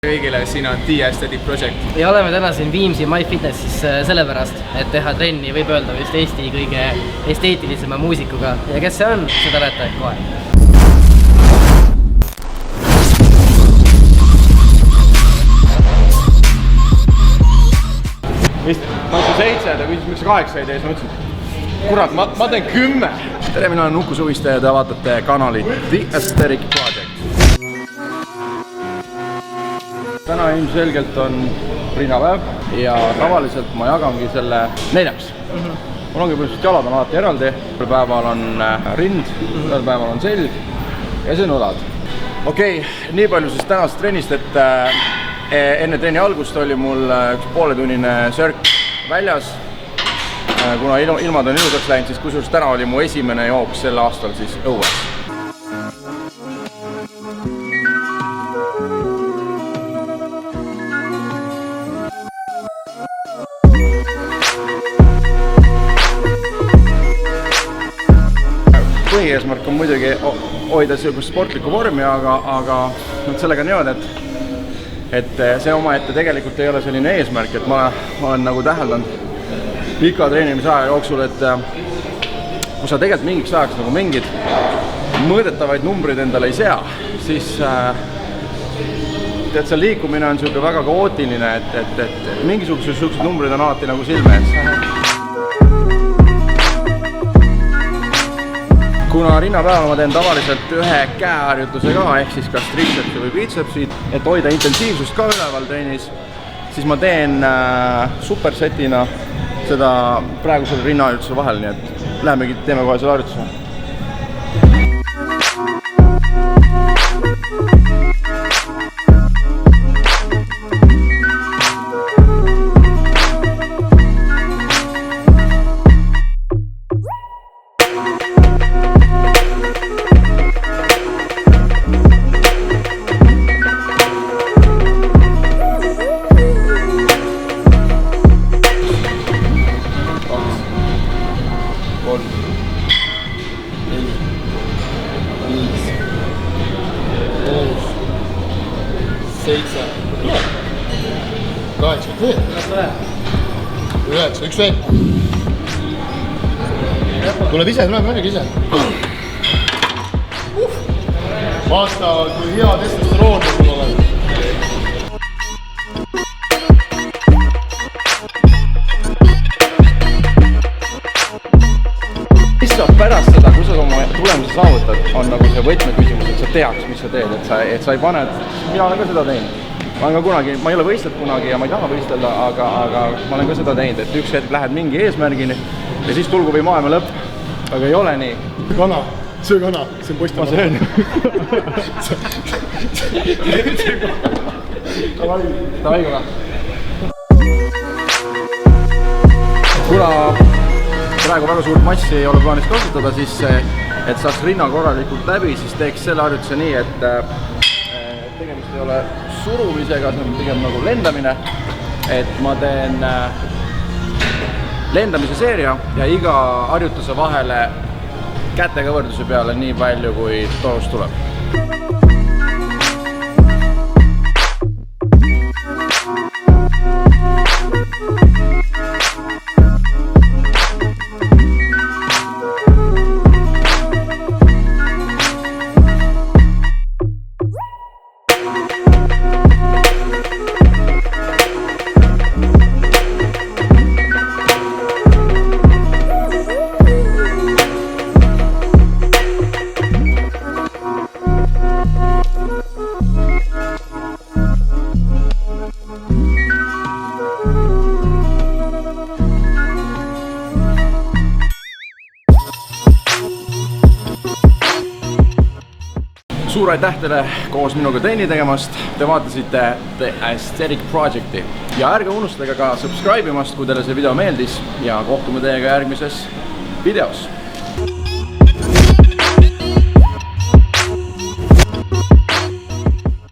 Kõigile, siin on The Aesthetic Project. Ja oleme täna siin Viimsi MyFitnessis sellepärast, et teha trenni võib öelda vist Eesti kõige esteetilisema muusikuga. Ja kes see on, seda näete kohe. Vist, ma ütlesin 7 ja küsis, miks 8 ei tee, siis ma ütlesin, kurat, ma teen 10. Tere, mina olen Uku Suviste ja te vaatate kanalit The Aesthetic Project. Täna ilmselgelt on rinnapäev ja tavaliselt ma jagangi selle 4. Mul ongi põhimõtteliselt jalad on alati eraldi, ühel päeval on rind, ühel päeval on selg ja see on õlad. Okei, nii palju siis tänast trennist, et enne trenni algust oli mul üks pooletunnine sörk väljas. Kuna ilmad on ilusaks läinud, siis kusjuures täna oli mu esimene jooks sel aastal siis õues. Põhieesmärk on muidugi hoida sportlikku vormi, aga sellega on niimoodi, et see omaette tegelikult ei ole selline eesmärk, et ma olen nagu täheldanud pika treenimise aja jooksul, et kui sa tegelikult mingiks ajaks nagu mingid mõõdetavaid numbrid endale ei sea, siis tead, see liikumine on selline väga kaootiline, et mingisugused numbrid on alati nagu silme ees. Kuna rinnapäeva ma teen tavaliselt ühe käeharjutuse ka, ehk siis kas tricepsi või bicepsi, et hoida intensiivsust ka üleval trennis, siis ma teen supersetina seda praegu selle rinnaharjutuse vahel, nii et lähemegi teeme kohe selle harjutuse. Üks veel. Tuleb ise, tuleb muidugi ise. Vaata, kui hea testosteroon sul olen. Mis saab pärast seda, kui sa oma tulemuse saavutad, on nagu see võtmeküsimus, et sa teaks, mis sa teed, et sa ei pane, mina olen ka seda teinud. Ma olen ka kunagi, ma ei ole võistled kunagi ja ma ei taha võistelda, aga ma olen ka seda teinud, et üks hetk lähed mingi eesmärgini ja siis tulgu või maailma lõpp, aga ei ole nii. Kana, söö kana, see on posti. Ma söön. Davai kuna. Kuna praegu väga suurt massi ei ole plaanis kasutada, siis et saaks rinna korralikult läbi, siis teeks selle harjutuse nii, et tegemist ei ole surumisega, see on pigem nagu lendamine, et ma teen lendamise seeria ja iga harjutuse vahele kätekõverduse peale nii palju, kui torust tuleb. Suur aitäh teile koos minuga trenni tegemast. Te vaatasite The Aesthetic Projecti ja ärge unustage ka subscribe imast, kui teile see video meeldis ja kohtume teiega järgmises videos.